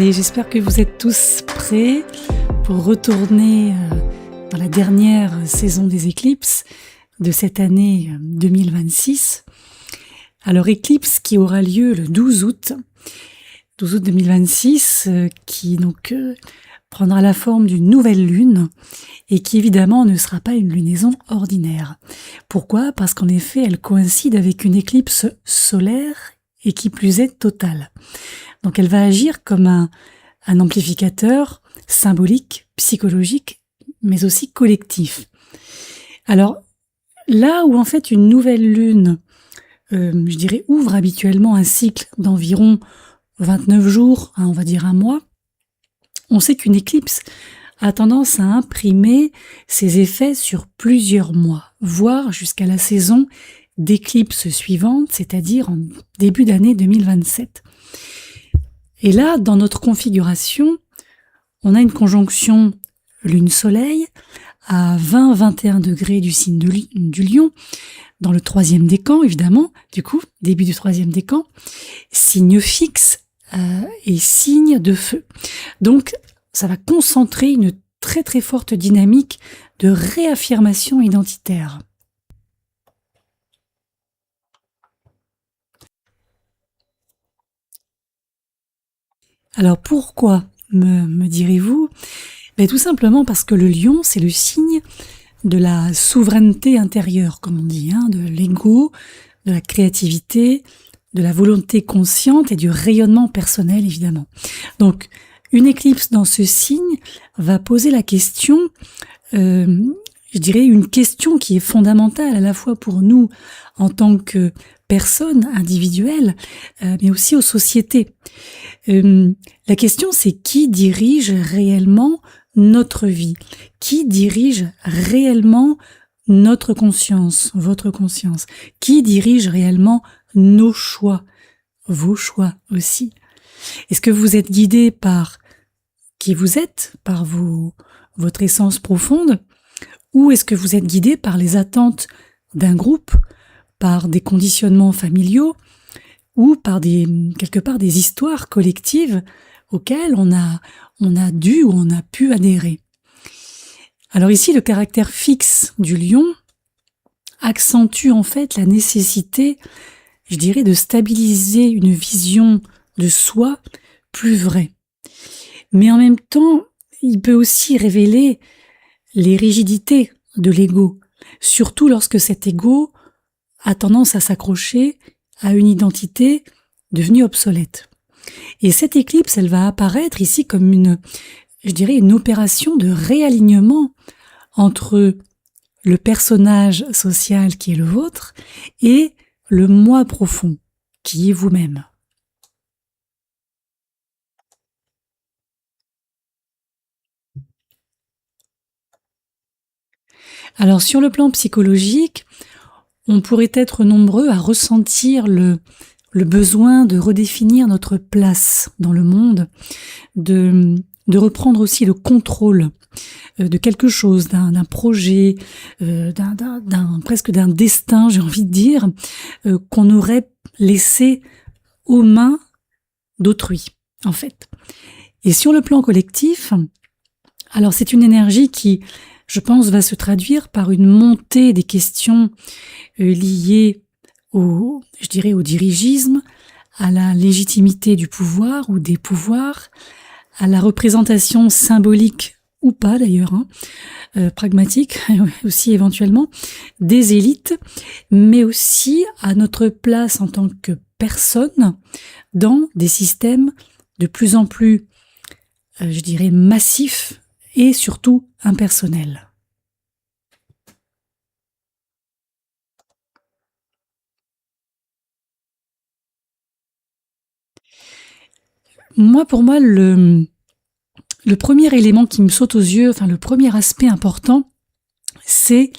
Allez, j'espère que vous êtes tous prêts pour retourner dans la dernière saison des éclipses de cette année 2026. Alors, éclipse qui aura lieu le 12 août 2026, qui donc prendra la forme d'une nouvelle lune et qui évidemment ne sera pas une lunaison ordinaire. Pourquoi ? Parce qu'en effet, elle coïncide avec une éclipse solaire et qui plus est totale. Donc elle va agir comme un amplificateur symbolique, psychologique, mais aussi collectif. Alors là où en fait une nouvelle lune, je dirais, ouvre habituellement un cycle d'environ 29 jours, on va dire un mois, on sait qu'une éclipse a tendance à imprimer ses effets sur plusieurs mois, voire jusqu'à la saison d'éclipse suivante, c'est-à-dire en début d'année 2027. Et là, dans notre configuration, on a une conjonction Lune-Soleil à 20-21 degrés du signe du Lion, dans le 3e décan, évidemment, du coup, début du 3e décan, signe fixe et signe de feu. Donc, ça va concentrer une très très forte dynamique de réaffirmation identitaire. Alors pourquoi, me direz-vous ? Tout simplement parce que le lion, c'est le signe de la souveraineté intérieure, comme on dit, de l'ego, de la créativité, de la volonté consciente et du rayonnement personnel, évidemment. Donc, une éclipse dans ce signe va poser la question, je dirais une question qui est fondamentale à la fois pour nous en tant que personnes individuelles, mais aussi aux sociétés. La question, c'est qui dirige réellement notre vie ? Qui dirige réellement notre conscience, votre conscience ? Qui dirige réellement nos choix, vos choix aussi ? Est-ce que vous êtes guidé par qui vous êtes, par votre essence profonde, ou est-ce que vous êtes guidé par les attentes d'un groupe, par des conditionnements familiaux, ou par quelque part des histoires collectives auxquelles on a dû ou on a pu adhérer. Alors ici, le caractère fixe du lion accentue en fait la nécessité, je dirais, de stabiliser une vision de soi plus vraie. Mais en même temps, il peut aussi révéler les rigidités de l'ego, surtout lorsque cet ego a tendance à s'accrocher à une identité devenue obsolète. Et cette éclipse, elle va apparaître ici comme une opération de réalignement entre le personnage social qui est le vôtre et le moi profond qui est vous-même. Alors sur le plan psychologique, on pourrait être nombreux à ressentir le besoin de redéfinir notre place dans le monde, de reprendre aussi le contrôle de quelque chose, d'un projet, presque d'un destin, j'ai envie de dire, qu'on aurait laissé aux mains d'autrui, en fait. Et sur le plan collectif, alors c'est une énergie qui, je pense, va se traduire par une montée des questions liées au dirigisme, à la légitimité du pouvoir ou des pouvoirs, à la représentation symbolique ou pas d'ailleurs, pragmatique aussi éventuellement, des élites, mais aussi à notre place en tant que personne dans des systèmes de plus en plus, massifs et surtout impersonnels. Pour moi, le premier élément qui me saute aux yeux, le premier aspect important, c'est,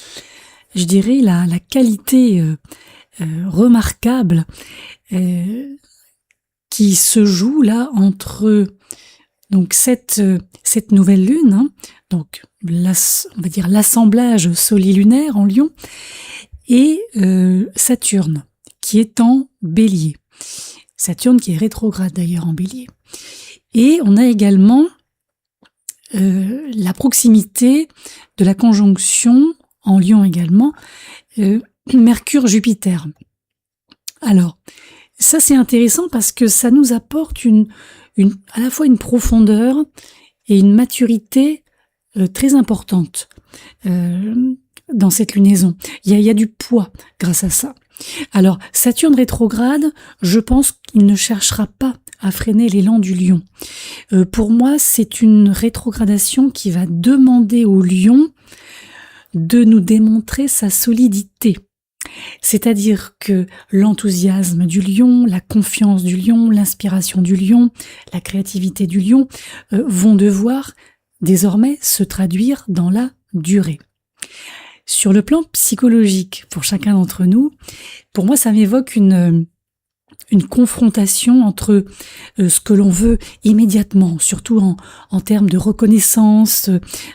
la qualité remarquable qui se joue là entre donc cette nouvelle lune, donc on va dire l'assemblage solilunaire en Lion, et Saturne qui est en Bélier. Saturne qui est rétrograde d'ailleurs en Bélier. Et on a également la proximité de la conjonction, en Lion également, Mercure-Jupiter. Alors, ça c'est intéressant parce que ça nous apporte à la fois une profondeur et une maturité très importante dans cette lunaison. Il y a du poids grâce à ça. Alors, Saturne rétrograde, je pense qu'il ne cherchera pas à freiner l'élan du Lion. Pour moi, c'est une rétrogradation qui va demander au Lion de nous démontrer sa solidité. C'est-à-dire que l'enthousiasme du Lion, la confiance du Lion, l'inspiration du Lion, la créativité du Lion vont devoir désormais se traduire dans la durée. Sur le plan psychologique, pour chacun d'entre nous, pour moi ça m'évoque une confrontation entre ce que l'on veut immédiatement, surtout en termes de reconnaissance,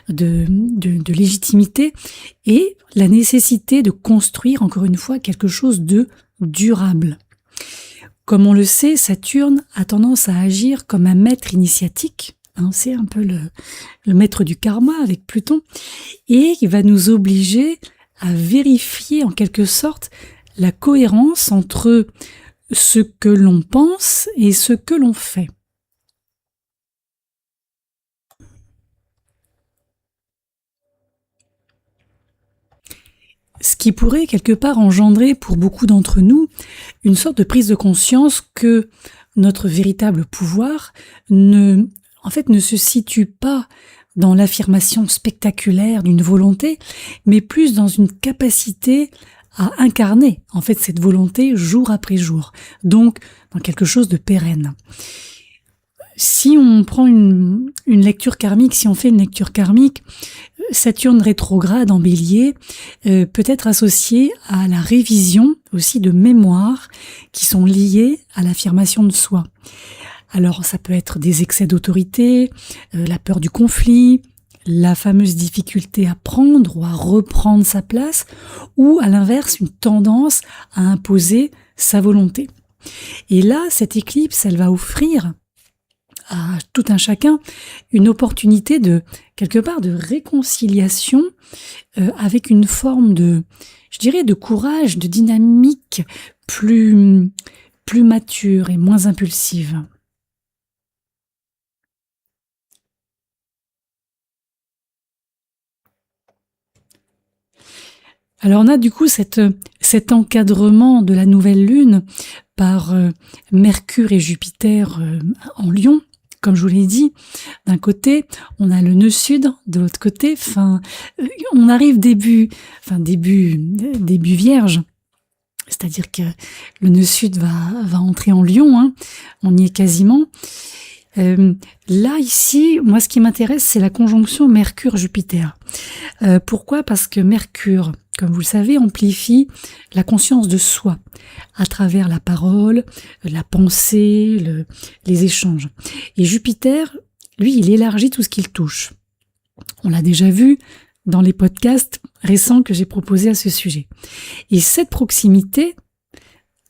de légitimité, et la nécessité de construire encore une fois quelque chose de durable. Comme on le sait, Saturne a tendance à agir comme un maître initiatique, c'est un peu le maître du karma avec Pluton, et il va nous obliger à vérifier en quelque sorte la cohérence entre ce que l'on pense et ce que l'on fait. Ce qui pourrait quelque part engendrer pour beaucoup d'entre nous une sorte de prise de conscience que notre véritable pouvoir ne se situe pas dans l'affirmation spectaculaire d'une volonté, mais plus dans une capacité à incarner cette volonté jour après jour, donc dans quelque chose de pérenne. Si on prend une lecture karmique, si on fait une lecture karmique, Saturne rétrograde en Bélier peut être associé à la révision aussi de mémoires qui sont liées à l'affirmation de soi. Alors ça peut être des excès d'autorité, la peur du conflit, la fameuse difficulté à prendre ou à reprendre sa place, ou à l'inverse une tendance à imposer sa volonté. Et là, cette éclipse, elle va offrir à tout un chacun une opportunité de, quelque part, de réconciliation avec une forme de courage, de dynamique plus mature et moins impulsive. Alors on a du coup cet encadrement de la nouvelle lune par Mercure et Jupiter en Lion, comme je vous l'ai dit. D'un côté, on a le nœud sud, de l'autre côté, on arrive début Vierge. C'est-à-dire que le nœud sud va entrer en Lion, on y est quasiment. Là, ici, moi, ce qui m'intéresse, c'est la conjonction Mercure-Jupiter. Pourquoi ? Parce que Mercure, comme vous le savez, amplifie la conscience de soi à travers la parole, la pensée, les échanges. Et Jupiter, lui, il élargit tout ce qu'il touche. On l'a déjà vu dans les podcasts récents que j'ai proposés à ce sujet. Et cette proximité,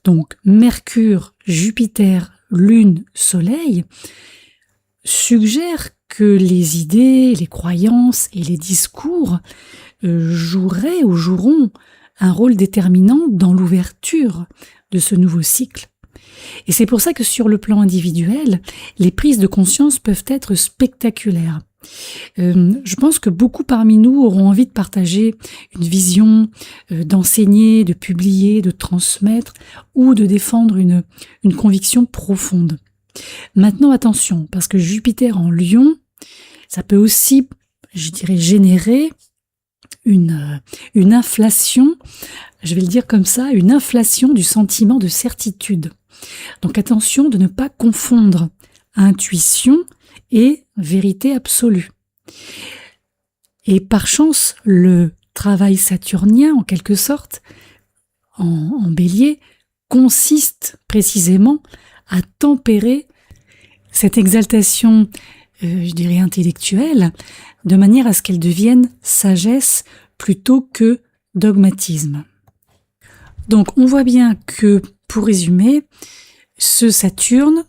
donc Mercure, Jupiter, Lune, Soleil, suggère que les idées, les croyances et les discours joueraient ou joueront un rôle déterminant dans l'ouverture de ce nouveau cycle. Et c'est pour ça que sur le plan individuel, les prises de conscience peuvent être spectaculaires. Je pense que beaucoup parmi nous auront envie de partager une vision, d'enseigner, de publier, de transmettre ou de défendre une conviction profonde. Maintenant, attention, parce que Jupiter en Lion, ça peut aussi, générer une inflation, je vais le dire comme ça, une inflation du sentiment de certitude. Donc attention de ne pas confondre intuition et vérité absolue. Et par chance, le travail saturnien, en quelque sorte, en Bélier, consiste précisément à tempérer cette exaltation, intellectuelle, de manière à ce qu'elle devienne sagesse plutôt que dogmatisme. Donc on voit bien que, pour résumer, ce Saturne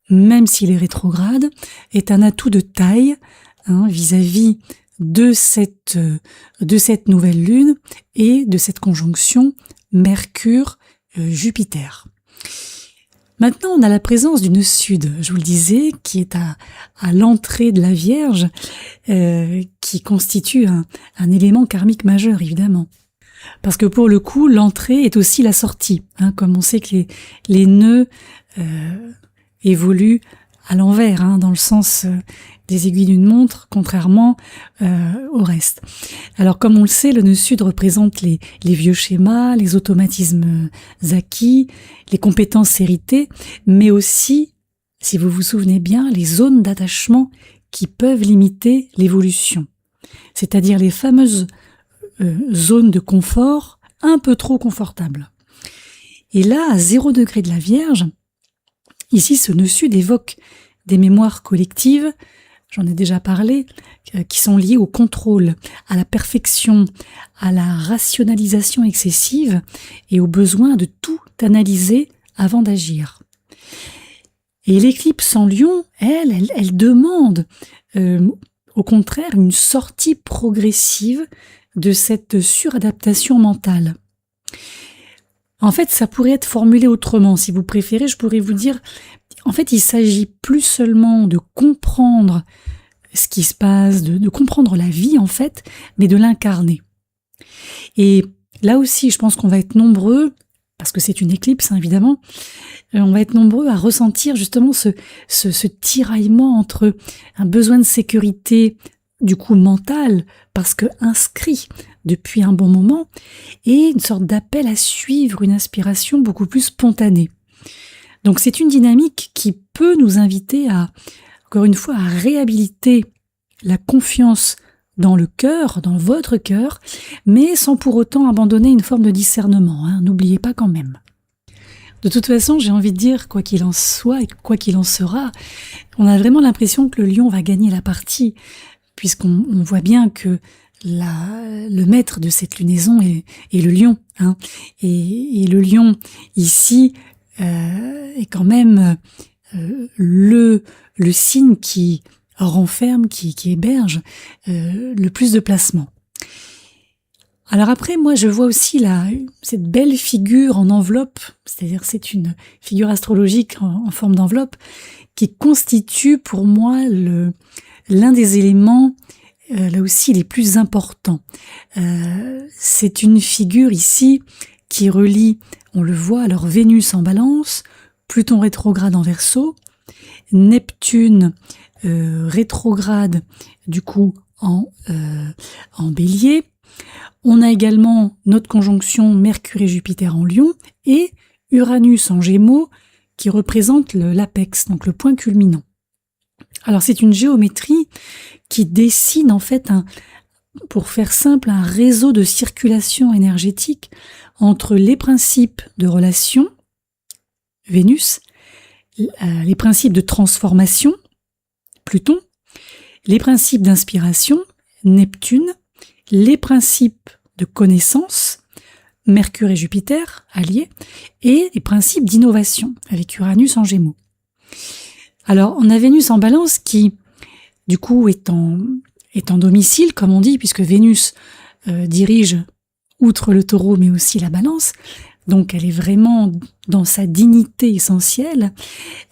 même s'il est rétrograde, est un atout de taille vis-à-vis de cette nouvelle lune et de cette conjonction Mercure-Jupiter. Maintenant, on a la présence du nœud sud, je vous le disais, qui est à l'entrée de la Vierge, qui constitue un élément karmique majeur, évidemment. Parce que pour le coup, l'entrée est aussi la sortie, comme on sait que les nœuds évoluent à l'envers, dans le sens des aiguilles d'une montre, contrairement au reste. Alors comme on le sait, le nœud sud représente les vieux schémas, les automatismes acquis, les compétences héritées, mais aussi, si vous vous souvenez bien, les zones d'attachement qui peuvent limiter l'évolution. C'est-à-dire les fameuses zones de confort un peu trop confortables. Et là, à 0 degré de la Vierge, ici ce nœud sud évoque des mémoires collectives, j'en ai déjà parlé, qui sont liées au contrôle, à la perfection, à la rationalisation excessive et au besoin de tout analyser avant d'agir. Et l'éclipse en Lion, elle demande au contraire une sortie progressive de cette suradaptation mentale. En fait, ça pourrait être formulé autrement. Si vous préférez, je pourrais vous dire, en fait, il s'agit plus seulement de comprendre ce qui se passe, de comprendre la vie, en fait, mais de l'incarner. Et là aussi, je pense qu'on va être nombreux, parce que c'est une éclipse, évidemment, on va être nombreux à ressentir justement ce tiraillement entre un besoin de sécurité, du coup mental, parce que inscrit depuis un bon moment, et une sorte d'appel à suivre une inspiration beaucoup plus spontanée. Donc c'est une dynamique qui peut nous inviter à, encore une fois, à réhabiliter la confiance dans le cœur, dans votre cœur, mais sans pour autant abandonner une forme de discernement, n'oubliez pas quand même. De toute façon, j'ai envie de dire, quoi qu'il en soit et quoi qu'il en sera, on a vraiment l'impression que le lion va gagner la partie, puisqu'on voit bien que le maître de cette lunaison est le lion, et le lion ici est quand même le signe qui renferme, qui héberge le plus de placements. Alors après, moi je vois aussi cette belle figure en enveloppe, c'est-à-dire c'est une figure astrologique en forme d'enveloppe qui constitue pour moi l'un des éléments là aussi les plus importants. C'est une figure ici qui relie, on le voit, alors Vénus en Balance, Pluton rétrograde en Verseau, Neptune rétrograde du coup en Bélier. On a également notre conjonction Mercure et Jupiter en Lion et Uranus en Gémeaux qui représente l'apex, donc le point culminant. Alors c'est une géométrie qui dessine en fait pour faire simple, un réseau de circulation énergétique entre les principes de relation, Vénus, les principes de transformation, Pluton, les principes d'inspiration, Neptune, les principes de connaissance, Mercure et Jupiter, alliés, et les principes d'innovation, avec Uranus en Gémeaux. Alors, on a Vénus en Balance qui, du coup, est en domicile, comme on dit, puisque Vénus dirige, outre le Taureau, mais aussi la Balance. Donc, elle est vraiment dans sa dignité essentielle.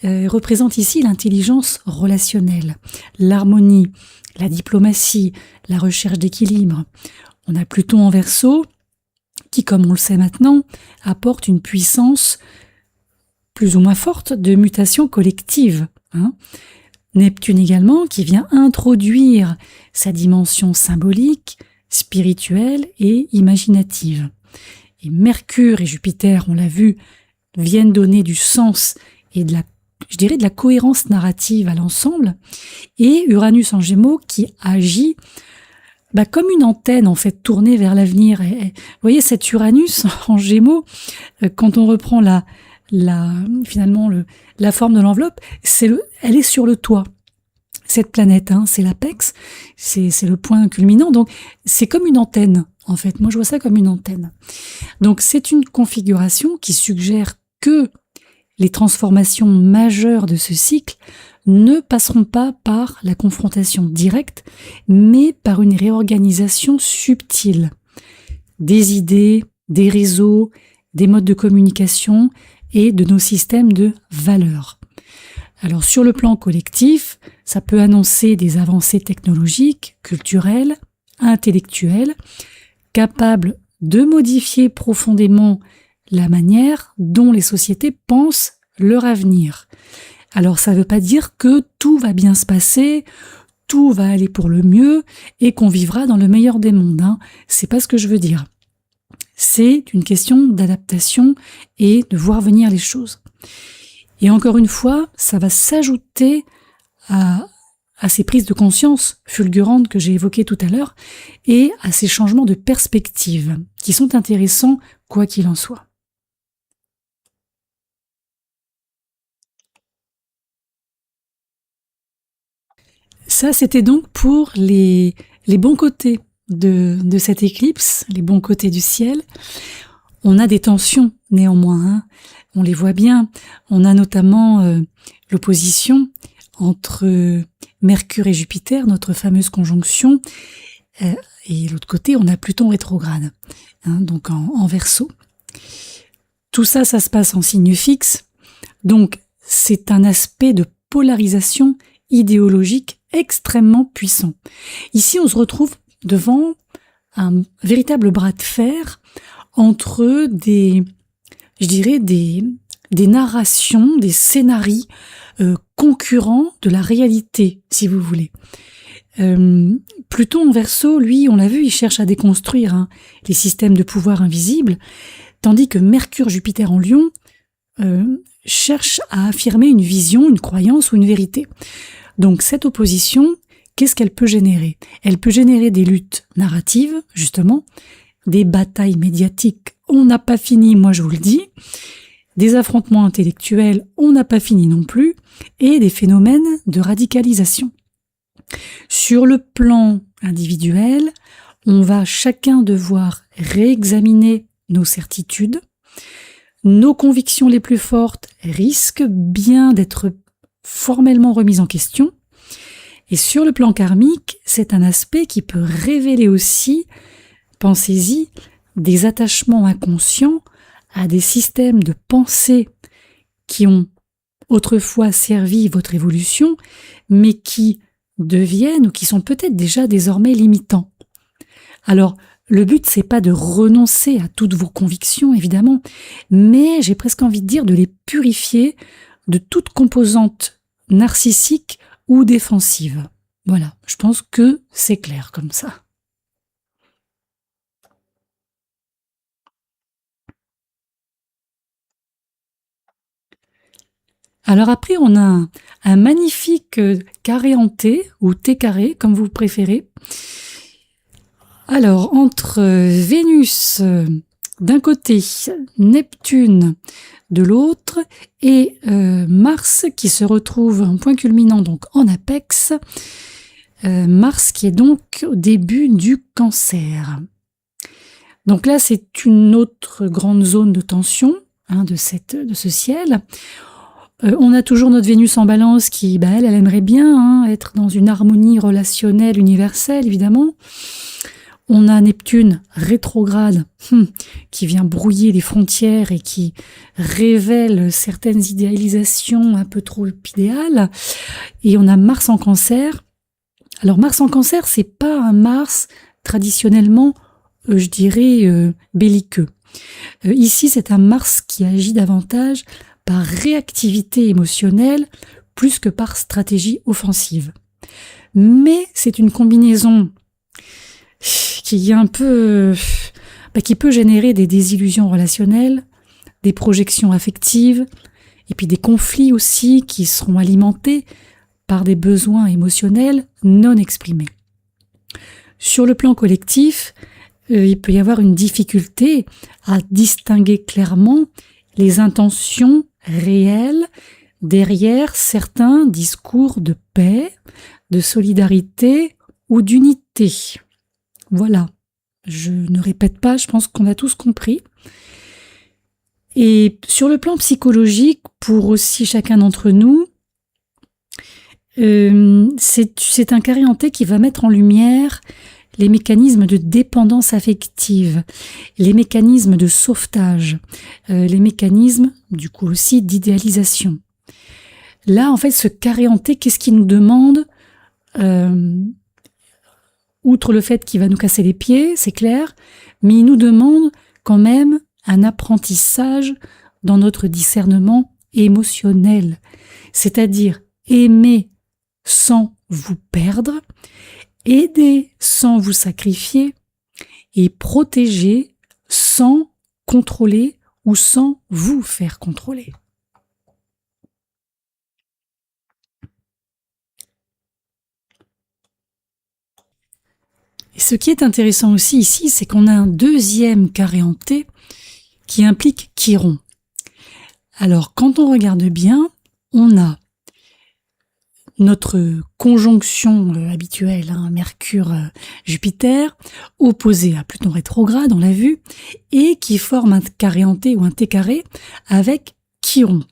Représente ici l'intelligence relationnelle, l'harmonie, la diplomatie, la recherche d'équilibre. On a Pluton en Verseau, qui, comme on le sait maintenant, apporte une puissance plus ou moins forte de mutation collective. Neptune également, qui vient introduire sa dimension symbolique, spirituelle et imaginative. Et Mercure et Jupiter, on l'a vu, viennent donner du sens et de la cohérence narrative à l'ensemble. Et Uranus en Gémeaux qui agit comme une antenne en fait tournée vers l'avenir. Et, vous voyez cet Uranus en Gémeaux, quand on reprend finalement la forme de l'enveloppe, elle est sur le toit. Cette planète, c'est l'apex, c'est le point culminant, donc c'est comme une antenne, en fait. Moi, je vois ça comme une antenne. Donc, c'est une configuration qui suggère que les transformations majeures de ce cycle ne passeront pas par la confrontation directe, mais par une réorganisation subtile des idées, des réseaux, des modes de communication et de nos systèmes de valeurs. Alors sur le plan collectif, ça peut annoncer des avancées technologiques, culturelles, intellectuelles, capables de modifier profondément la manière dont les sociétés pensent leur avenir. Alors ça ne veut pas dire que tout va bien se passer, tout va aller pour le mieux et qu'on vivra dans le meilleur des mondes. C'est pas ce que je veux dire. C'est une question d'adaptation et de voir venir les choses. Et encore une fois, ça va s'ajouter à ces prises de conscience fulgurantes que j'ai évoquées tout à l'heure et à ces changements de perspective qui sont intéressants quoi qu'il en soit. Ça, c'était donc pour les bons côtés de cette éclipse, les bons côtés du ciel. On a des tensions néanmoins, on les voit bien. On a notamment l'opposition entre Mercure et Jupiter, notre fameuse conjonction, et l'autre côté, on a Pluton rétrograde, donc en Verseau. Tout ça, ça se passe en signe fixe, donc c'est un aspect de polarisation idéologique extrêmement puissant. Ici, on se retrouve devant un véritable bras de fer entre des narrations, des scénarios concurrents de la réalité, si vous voulez. Pluton en Verseau, lui, on l'a vu, il cherche à déconstruire les systèmes de pouvoir invisibles, tandis que Mercure, Jupiter en Lion cherche à affirmer une vision, une croyance ou une vérité. Donc cette opposition, qu'est-ce qu'elle peut générer? Elle peut générer des luttes narratives, justement, des batailles médiatiques, on n'a pas fini, moi je vous le dis, des affrontements intellectuels, on n'a pas fini non plus, et des phénomènes de radicalisation. Sur le plan individuel, on va chacun devoir réexaminer nos certitudes. Nos convictions les plus fortes risquent bien d'être formellement remises en question. Et sur le plan karmique, c'est un aspect qui peut révéler aussi, pensez-y, des attachements inconscients à des systèmes de pensée qui ont autrefois servi votre évolution, mais qui deviennent ou qui sont peut-être déjà désormais limitants. Alors, le but, c'est pas de renoncer à toutes vos convictions, évidemment, mais j'ai presque envie de dire de les purifier de toute composante narcissique ou défensive. Voilà, je pense que c'est clair comme ça. Alors après, on a un magnifique carré en T, ou T carré, comme vous préférez. Alors, entre Vénus d'un côté, Neptune de l'autre, et Mars qui se retrouve en point culminant, donc en apex, Mars qui est donc au début du Cancer. Donc là, c'est une autre grande zone de tension de ce ciel. On a toujours notre Vénus en Balance qui, elle aimerait bien être dans une harmonie relationnelle universelle, évidemment. On a Neptune rétrograde qui vient brouiller les frontières et qui révèle certaines idéalisations un peu trop idéales. Et on a Mars en Cancer. Alors Mars en Cancer, c'est pas un Mars traditionnellement, je dirais, belliqueux. Ici, c'est un Mars qui agit davantage par réactivité émotionnelle plus que par stratégie offensive. Mais c'est une combinaison qui est un peu, qui peut générer des désillusions relationnelles, des projections affectives, et puis des conflits aussi qui seront alimentés par des besoins émotionnels non exprimés. Sur le plan collectif, il peut y avoir une difficulté à distinguer clairement les intentions réelles derrière certains discours de paix, de solidarité ou d'unité. Voilà, je ne répète pas, je pense qu'on a tous compris. Et sur le plan psychologique, pour aussi chacun d'entre nous, c'est un carré hanté qui va mettre en lumière les mécanismes de dépendance affective, les mécanismes de sauvetage, les mécanismes, du coup aussi, d'idéalisation. Là, en fait, ce carré hanté, qu'est-ce qu'il nous demande ? Outre le fait qu'il va nous casser les pieds, c'est clair, mais il nous demande quand même un apprentissage dans notre discernement émotionnel, c'est-à-dire aimer sans vous perdre, aider sans vous sacrifier et protéger sans contrôler ou sans vous faire contrôler. Et ce qui est intéressant aussi ici, c'est qu'on a un deuxième carré hanté qui implique Chiron. Alors, quand on regarde bien, on a notre conjonction habituelle, Mercure-Jupiter, opposée à Pluton rétrograde, on l'a vu, et qui forme un carré hanté ou un T carré avec Chiron.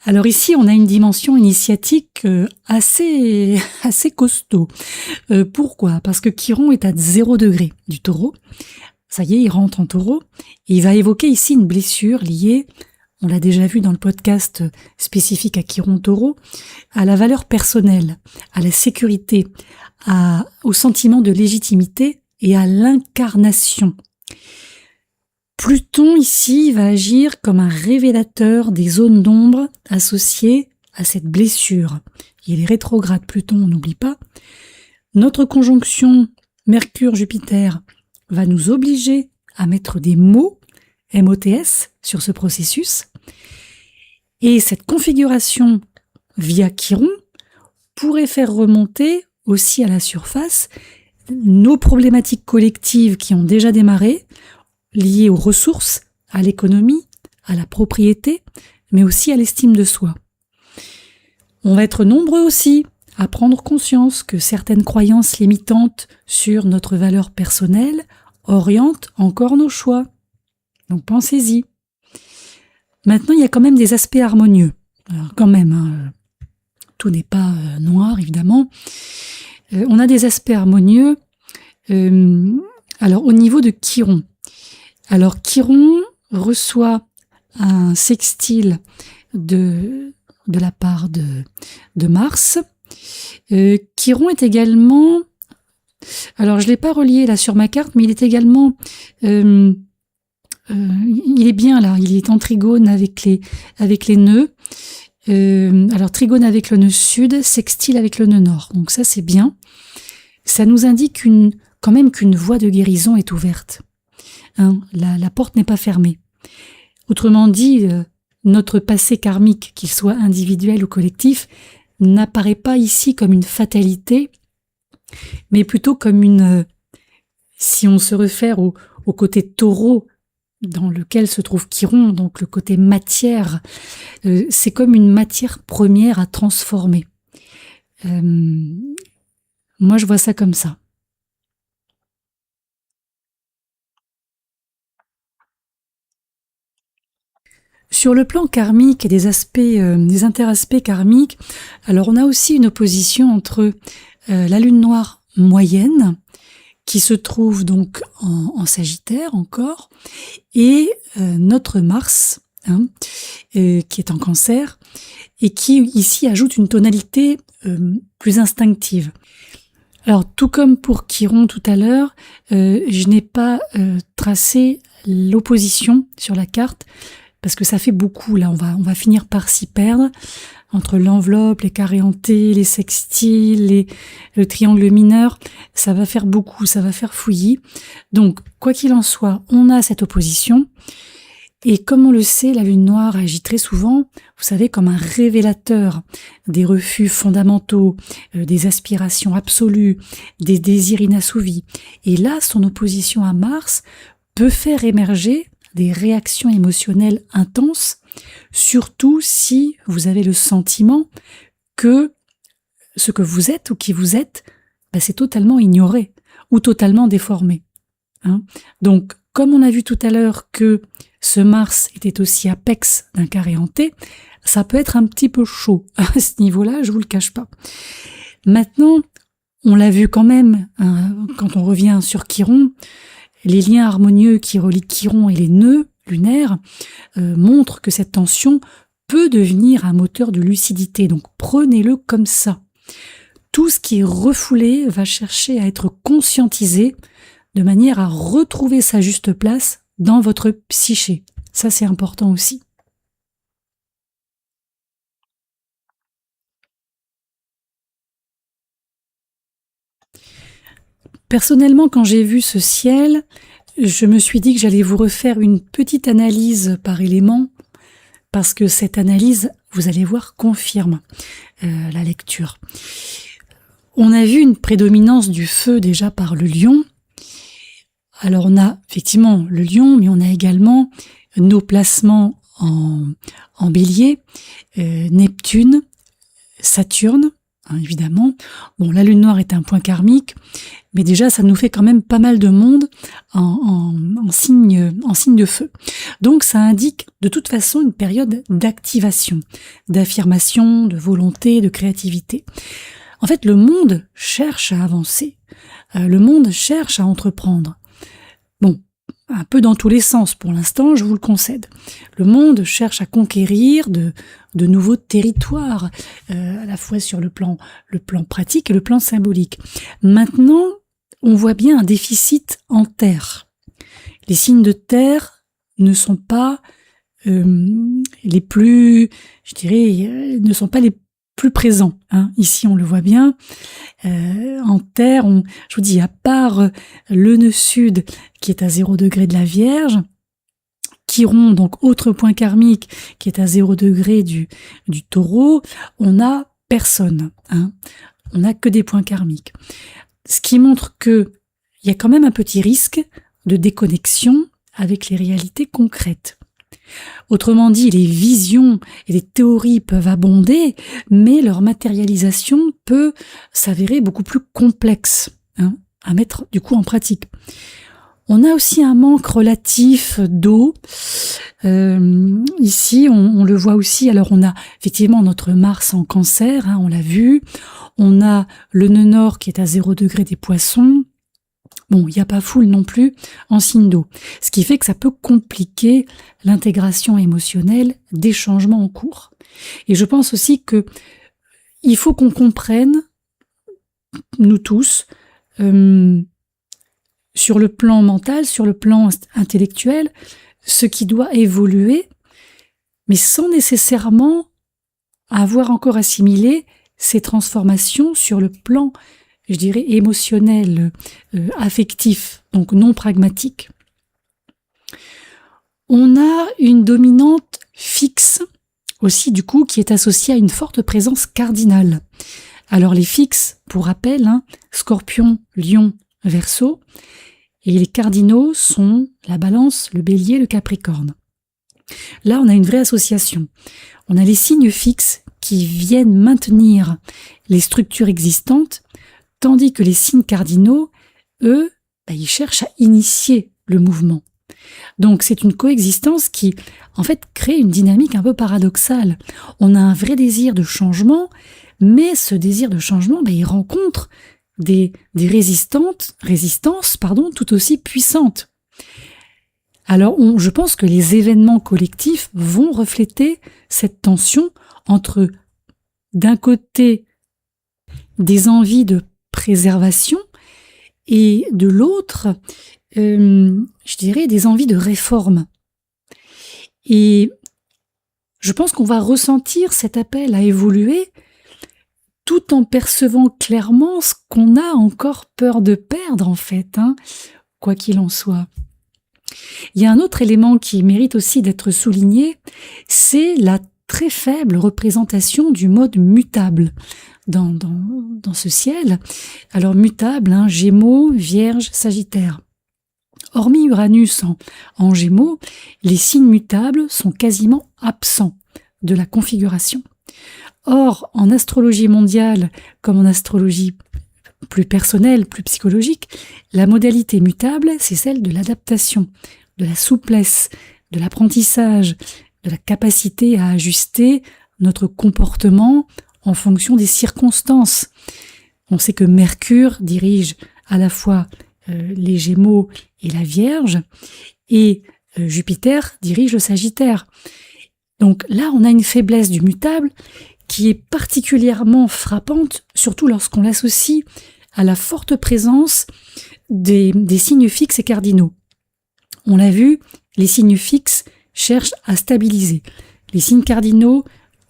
Alors ici, on a une dimension initiatique assez costaud. Pourquoi ? Parce que Chiron est à 0 degré du Taureau. Ça y est, il rentre en Taureau. Et il va évoquer ici une blessure liée, on l'a déjà vu dans le podcast spécifique à Chiron Taureau, à la valeur personnelle, à la sécurité, au sentiment de légitimité et à l'incarnation. Pluton ici va agir comme un révélateur des zones d'ombre associées à cette blessure. Il est rétrograde Pluton, on n'oublie pas. Notre conjonction Mercure-Jupiter va nous obliger à mettre des mots, MOTS, sur ce processus. Et cette configuration via Chiron pourrait faire remonter aussi à la surface nos problématiques collectives qui ont déjà démarré, liées aux ressources, à l'économie, à la propriété, mais aussi à l'estime de soi. On va être nombreux aussi à prendre conscience que certaines croyances limitantes sur notre valeur personnelle orientent encore nos choix. Donc pensez-y. Maintenant, il y a quand même des aspects harmonieux. Alors quand même, tout n'est pas noir, évidemment. On a des aspects harmonieux. Alors au niveau de Chiron. Alors Chiron reçoit un sextile de la part de Mars. Chiron est également, alors je l'ai pas relié là sur ma carte, mais il est également, il est bien là, il est en trigone avec les nœuds. Alors trigone avec le nœud sud, sextile avec le nœud nord. Donc ça c'est bien. Ça nous indique quand même qu'une voie de guérison est ouverte. La porte n'est pas fermée. Autrement dit, notre passé karmique, qu'il soit individuel ou collectif, n'apparaît pas ici comme une fatalité, mais plutôt comme si on se réfère au côté taureau dans lequel se trouve Chiron, donc le côté matière, c'est comme une matière première à transformer. Moi, je vois ça comme ça. Sur le plan karmique et des interaspects karmiques, alors on a aussi une opposition entre la lune noire moyenne, qui se trouve donc en Sagittaire encore, et notre Mars, qui est en Cancer, et qui ici ajoute une tonalité plus instinctive. Alors tout comme pour Chiron tout à l'heure, je n'ai pas tracé l'opposition sur la carte, parce que ça fait beaucoup, là, on va finir par s'y perdre, entre l'enveloppe, les carrés hantés, les sextiles, le triangle mineur, ça va faire beaucoup, ça va faire fouillis. Donc, quoi qu'il en soit, on a cette opposition, et comme on le sait, la lune noire agit très souvent, vous savez, comme un révélateur des refus fondamentaux, des aspirations absolues, des désirs inassouvis. Et là, son opposition à Mars peut faire émerger des réactions émotionnelles intenses, surtout si vous avez le sentiment que ce que vous êtes ou qui vous êtes, c'est totalement ignoré ou totalement déformé. Donc, comme on a vu tout à l'heure que ce Mars était aussi apex d'un carré hanté, ça peut être un petit peu chaud à ce niveau-là, je vous le cache pas. Maintenant, on l'a vu quand même, hein, quand on revient sur Chiron, les liens harmonieux qui relient Chiron et les nœuds lunaires montrent que cette tension peut devenir un moteur de lucidité. Donc prenez-le comme ça. Tout ce qui est refoulé va chercher à être conscientisé de manière à retrouver sa juste place dans votre psyché. Ça, c'est important aussi. Personnellement, quand j'ai vu ce ciel, je me suis dit que j'allais vous refaire une petite analyse par élément, parce que cette analyse, vous allez voir, confirme la lecture. On a vu une prédominance du feu déjà par le lion. Alors on a effectivement le lion, mais on a également nos placements en bélier, Neptune, Saturne, hein, évidemment. Bon, la lune noire est un point karmique, mais déjà ça nous fait quand même pas mal de monde en signe de feu. Donc ça indique de toute façon une période d'activation, d'affirmation, de volonté, de créativité. En fait, le monde cherche à avancer, le monde cherche à entreprendre. Bon, un peu dans tous les sens pour l'instant, je vous le concède. Le monde cherche à conquérir de nouveaux territoires, à la fois sur le plan pratique et le plan symbolique. Maintenant, on voit bien un déficit en terre. Les signes de terre ne sont pas les plus, je dirais, ne sont pas les plus présents. Hein. Ici, on le voit bien. En terre, je vous dis, à part le nœud sud qui est à 0 degré de la Vierge, Chiron, donc autre point karmique, qui est à 0 degré du Taureau, on n'a personne. Hein. On n'a que des points karmiques. Ce qui montre que il y a quand même un petit risque de déconnexion avec les réalités concrètes. Autrement dit, les visions et les théories peuvent abonder, mais leur matérialisation peut s'avérer beaucoup plus complexe, hein, à mettre du coup en pratique. On a aussi un manque relatif d'eau. Ici, on le voit aussi. Alors, on a effectivement notre Mars en Cancer, hein, on l'a vu. On a le nœud nord qui est à 0 degré des Poissons. Bon, il n'y a pas foule non plus en signe d'eau. Ce qui fait que ça peut compliquer l'intégration émotionnelle des changements en cours. Et je pense aussi que il faut qu'on comprenne, nous tous, sur le plan mental, sur le plan intellectuel, ce qui doit évoluer, mais sans nécessairement avoir encore assimilé ces transformations sur le plan, je dirais, émotionnel, affectif, donc non pragmatique. On a une dominante fixe aussi, du coup, qui est associée à une forte présence cardinale. Alors les fixes, pour rappel, hein, Scorpion, Lion, Verseau, et les cardinaux sont la Balance, le Bélier, le Capricorne. Là, on a une vraie association. On a les signes fixes qui viennent maintenir les structures existantes, tandis que les signes cardinaux, eux, ils cherchent à initier le mouvement. Donc c'est une coexistence qui, en fait, crée une dynamique un peu paradoxale. On a un vrai désir de changement, mais ce désir de changement, il rencontre des résistances, tout aussi puissantes. Alors, je pense que les événements collectifs vont refléter cette tension entre, d'un côté, des envies de préservation et de l'autre, je dirais, des envies de réforme. Et je pense qu'on va ressentir cet appel à évoluer tout en percevant clairement ce qu'on a encore peur de perdre, en fait, hein, quoi qu'il en soit. Il y a un autre élément qui mérite aussi d'être souligné, c'est la très faible représentation du mode mutable dans ce ciel. Alors mutable, hein, Gémeaux, Vierge, Sagittaire. Hormis Uranus en Gémeaux, les signes mutables sont quasiment absents de la configuration. Or, en astrologie mondiale, comme en astrologie plus personnelle, plus psychologique, la modalité mutable, c'est celle de l'adaptation, de la souplesse, de l'apprentissage, de la capacité à ajuster notre comportement en fonction des circonstances. On sait que Mercure dirige à la fois les Gémeaux et la Vierge, et Jupiter dirige le Sagittaire. Donc là, on a une faiblesse du mutable qui est particulièrement frappante, surtout lorsqu'on l'associe à la forte présence des signes fixes et cardinaux. On l'a vu, les signes fixes cherchent à stabiliser. Les signes cardinaux,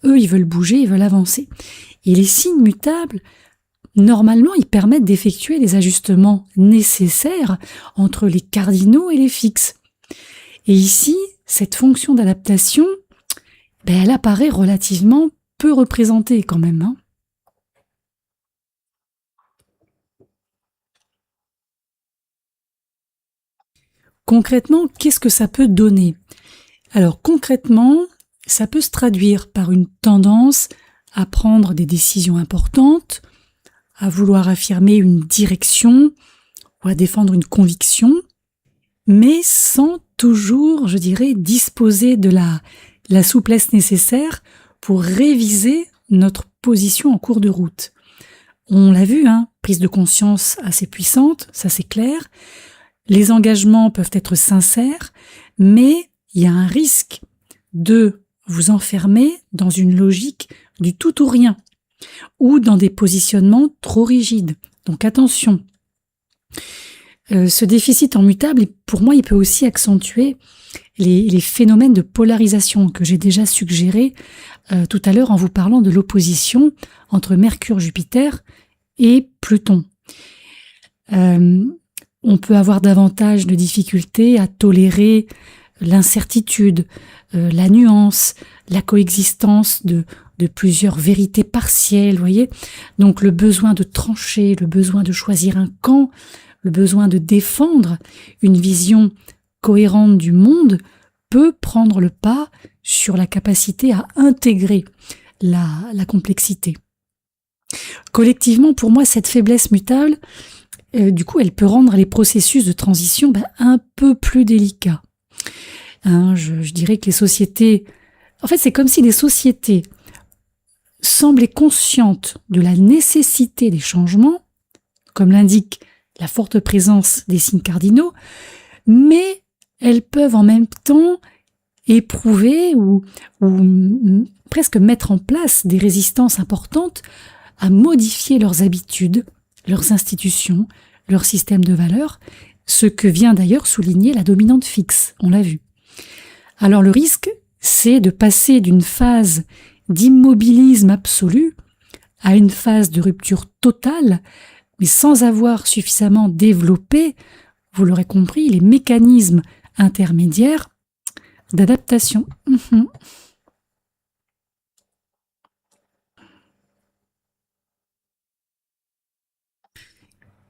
eux, ils veulent bouger, ils veulent avancer. Et les signes mutables, normalement, ils permettent d'effectuer les ajustements nécessaires entre les cardinaux et les fixes. Et ici, cette fonction d'adaptation, elle apparaît relativement peu représentée quand même, hein. Concrètement, qu'est-ce que ça peut donner? Alors concrètement, ça peut se traduire par une tendance à prendre des décisions importantes, à vouloir affirmer une direction ou à défendre une conviction, mais sans toujours, je dirais, disposer de la souplesse nécessaire pour réviser notre position en cours de route. On l'a vu, hein, prise de conscience assez puissante, ça c'est clair. Les engagements peuvent être sincères, mais il y a un risque de vous enfermer dans une logique du tout ou rien, ou dans des positionnements trop rigides. Donc attention. Ce déficit en mutable, pour moi, il peut aussi accentuer les phénomènes de polarisation que j'ai déjà suggérés tout à l'heure en vous parlant de l'opposition entre Mercure-Jupiter et Pluton. On peut avoir davantage de difficultés à tolérer l'incertitude, la nuance, la coexistence de plusieurs vérités partielles, vous voyez. Donc le besoin de trancher, le besoin de choisir un camp, le besoin de défendre une vision cohérente du monde peut prendre le pas sur la capacité à intégrer la complexité. Collectivement, pour moi, cette faiblesse mutable, du coup, elle peut rendre les processus de transition un peu plus délicats. Hein, je dirais que les sociétés... En fait, c'est comme si les sociétés semblaient conscientes de la nécessité des changements, comme l'indique la forte présence des signes cardinaux, mais elles peuvent en même temps éprouver ou presque mettre en place des résistances importantes à modifier leurs habitudes, leurs institutions, leur système de valeurs, ce que vient d'ailleurs souligner la dominante fixe, on l'a vu. Alors le risque, c'est de passer d'une phase d'immobilisme absolu à une phase de rupture totale, mais sans avoir suffisamment développé, vous l'aurez compris, les mécanismes intermédiaires d'adaptation.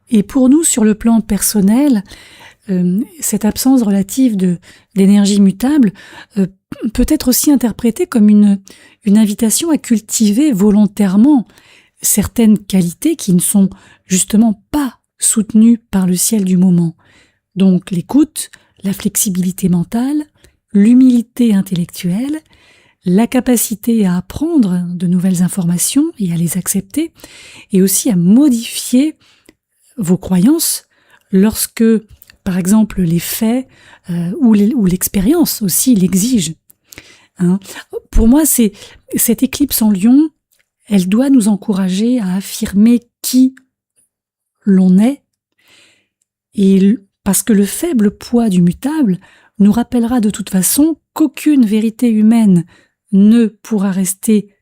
Et pour nous, sur le plan personnel, cette absence relative d'énergie mutable peut être aussi interprétée comme une invitation à cultiver volontairement certaines qualités qui ne sont justement pas soutenues par le ciel du moment. Donc l'écoute, la flexibilité mentale, l'humilité intellectuelle, la capacité à apprendre de nouvelles informations et à les accepter, et aussi à modifier vos croyances lorsque, par exemple, les faits ou l'expérience aussi l'exigent. Hein. Pour moi, cette éclipse en Lion, elle doit nous encourager à affirmer qui l'on est, et parce que le faible poids du mutable nous rappellera de toute façon qu'aucune vérité humaine ne pourra rester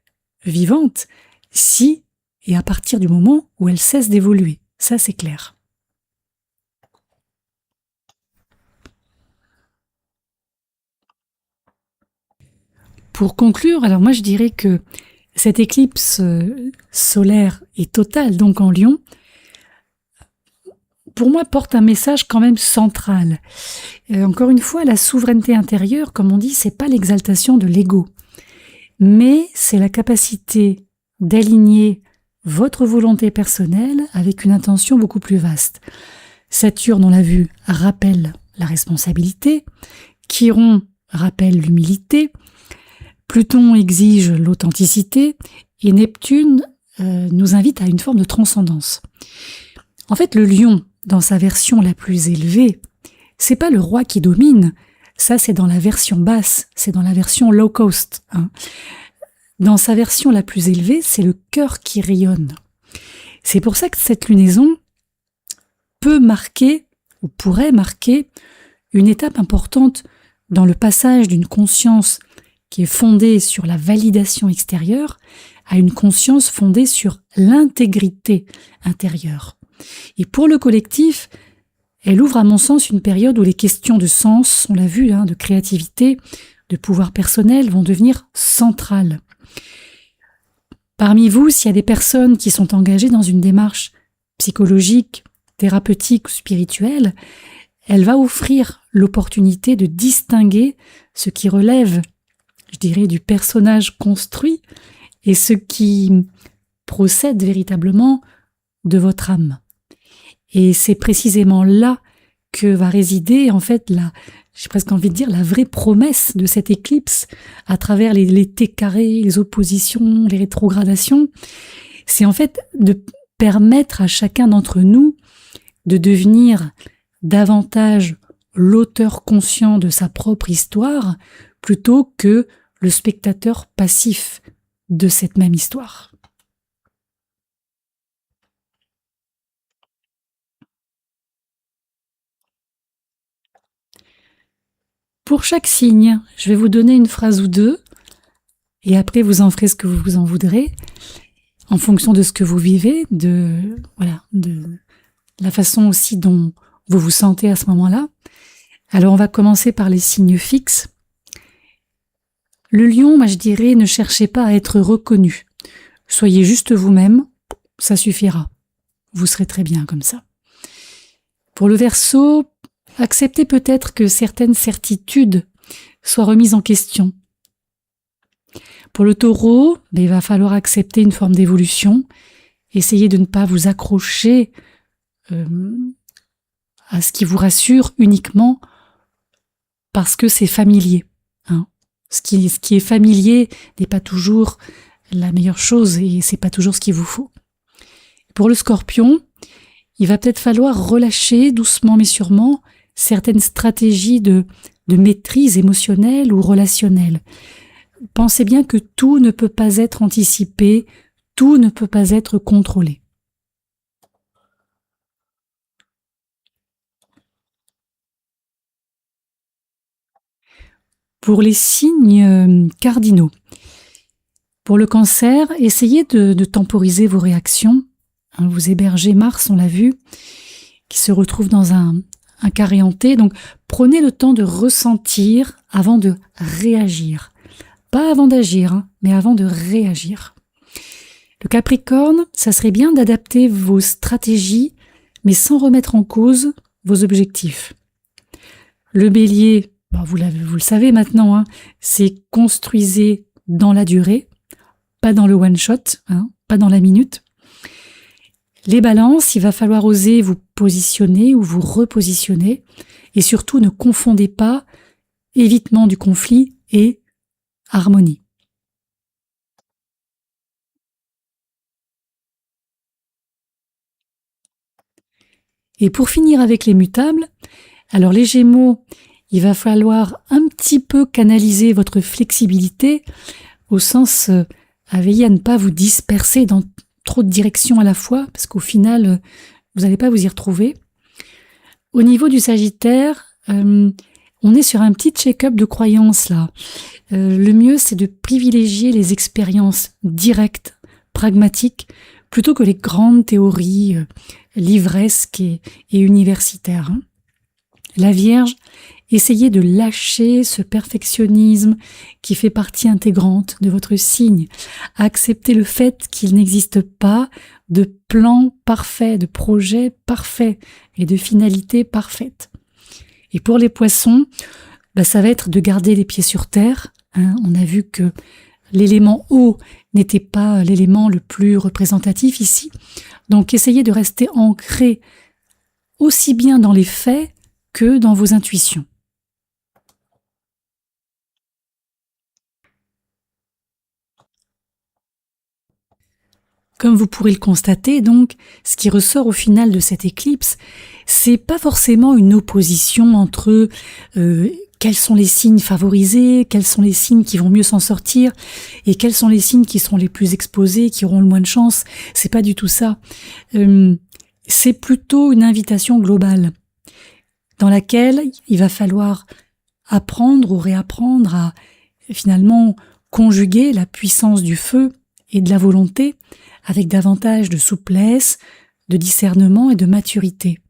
vivante si et à partir du moment où elle cesse d'évoluer. Ça, c'est clair. Pour conclure, alors moi je dirais que cette éclipse solaire et totale, donc en Lion, pour moi porte un message quand même central. Encore une fois, la souveraineté intérieure, comme on dit, c'est pas l'exaltation de l'ego, mais c'est la capacité d'aligner votre volonté personnelle avec une intention beaucoup plus vaste. Saturne, on l'a vu, rappelle la responsabilité. Chiron rappelle l'humilité. Pluton exige l'authenticité. Et Neptune nous invite à une forme de transcendance. En fait, le lion, dans sa version la plus élevée, c'est pas le roi qui domine. Ça, c'est dans la version basse, c'est dans la version low cost. Dans sa version la plus élevée, c'est le cœur qui rayonne. C'est pour ça que cette lunaison peut marquer, ou pourrait marquer, une étape importante dans le passage d'une conscience qui est fondée sur la validation extérieure à une conscience fondée sur l'intégrité intérieure. Et pour le collectif, elle ouvre à mon sens une période où les questions de sens, on l'a vu, de créativité, de pouvoir personnel vont devenir centrales. Parmi vous, s'il y a des personnes qui sont engagées dans une démarche psychologique, thérapeutique ou spirituelle, elle va offrir l'opportunité de distinguer ce qui relève, je dirais, du personnage construit et ce qui procède véritablement de votre âme. Et c'est précisément là que va résider, en fait, j'ai presque envie de dire, la vraie promesse de cette éclipse à travers les T carrés, les oppositions, les rétrogradations. C'est en fait de permettre à chacun d'entre nous de devenir davantage l'auteur conscient de sa propre histoire plutôt que le spectateur passif de cette même histoire. Pour chaque signe, je vais vous donner une phrase ou deux, et après vous en ferez ce que vous en voudrez, en fonction de ce que vous vivez, de la façon aussi dont vous vous sentez à ce moment-là. Alors on va commencer par les signes fixes. Le lion, moi je dirais, ne cherchez pas à être reconnu. Soyez juste vous-même, ça suffira. Vous serez très bien comme ça. Pour le Verseau, acceptez peut-être que certaines certitudes soient remises en question. Pour le Taureau, il va falloir accepter une forme d'évolution. Essayez de ne pas vous accrocher à ce qui vous rassure uniquement parce que c'est familier. Ce qui est familier n'est pas toujours la meilleure chose et c'est pas toujours ce qu'il vous faut. Pour le Scorpion, il va peut-être falloir relâcher doucement mais sûrement certaines stratégies de maîtrise émotionnelle ou relationnelle. Pensez bien que tout ne peut pas être anticipé, tout ne peut pas être contrôlé. Pour les signes cardinaux, pour le Cancer, essayez de temporiser vos réactions. Vous hébergez Mars, on l'a vu, qui se retrouve dans un carré hanté. Donc, prenez le temps de ressentir avant de réagir. Pas avant d'agir, mais avant de réagir. Le Capricorne, ça serait bien d'adapter vos stratégies, mais sans remettre en cause vos objectifs. Le Bélier, vous le savez maintenant, c'est construisez dans la durée, pas dans le one-shot, pas dans la minute. Les Balances, il va falloir oser vous positionner ou vous repositionner et surtout ne confondez pas évitement du conflit et harmonie. Et pour finir avec les mutables, alors les Gémeaux, il va falloir un petit peu canaliser votre flexibilité au sens à veiller à ne pas vous disperser dans trop de directions à la fois parce qu'au final, vous n'allez pas vous y retrouver. Au niveau du Sagittaire, on est sur un petit check-up de croyances là. Le mieux, c'est de privilégier les expériences directes, pragmatiques, plutôt que les grandes théories livresques et universitaires. La Vierge, essayez de lâcher ce perfectionnisme qui fait partie intégrante de votre signe. Acceptez le fait qu'il n'existe pas de plan parfait, de projet parfait et de finalité parfaite. Et pour les Poissons, ça va être de garder les pieds sur terre. On a vu que l'élément eau n'était pas l'élément le plus représentatif ici. Donc essayez de rester ancré aussi bien dans les faits que dans vos intuitions. Comme vous pourrez le constater, donc, ce qui ressort au final de cette éclipse, c'est pas forcément une opposition entre quels sont les signes favorisés, quels sont les signes qui vont mieux s'en sortir, et quels sont les signes qui seront les plus exposés, qui auront le moins de chance. C'est pas du tout ça. C'est plutôt une invitation globale, dans laquelle il va falloir apprendre ou réapprendre à finalement conjuguer la puissance du feu et de la volonté avec davantage de souplesse, de discernement et de maturité.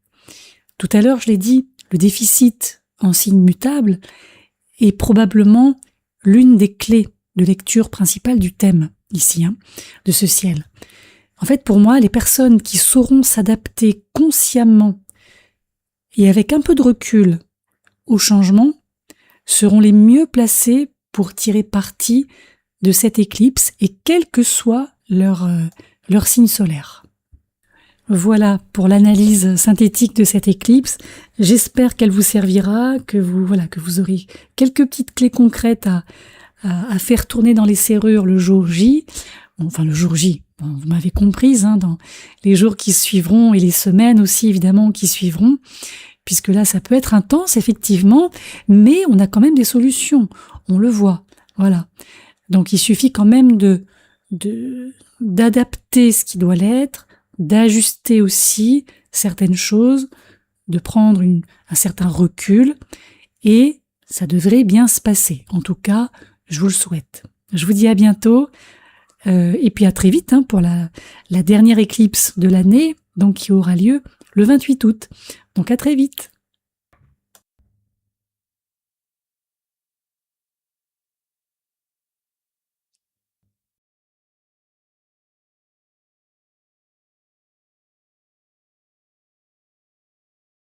Tout à l'heure, je l'ai dit, le déficit en signe mutable est probablement l'une des clés de lecture principale du thème, ici, de ce ciel. En fait, pour moi, les personnes qui sauront s'adapter consciemment et avec un peu de recul au changement seront les mieux placées pour tirer parti de cette éclipse et quel que soit leur signe solaire. Voilà pour l'analyse synthétique de cette éclipse. J'espère qu'elle vous servira, que vous aurez quelques petites clés concrètes à faire tourner dans les serrures le jour J. Enfin, le jour J, vous m'avez comprise, dans les jours qui suivront et les semaines aussi évidemment qui suivront, puisque là ça peut être intense effectivement, mais on a quand même des solutions, on le voit. Voilà. Donc il suffit quand même d'adapter ce qui doit l'être, d'ajuster aussi certaines choses, de prendre un certain recul, et ça devrait bien se passer. En tout cas, je vous le souhaite. Je vous dis à bientôt, et puis à très vite pour la dernière éclipse de l'année, donc qui aura lieu le 28 août. Donc à très vite.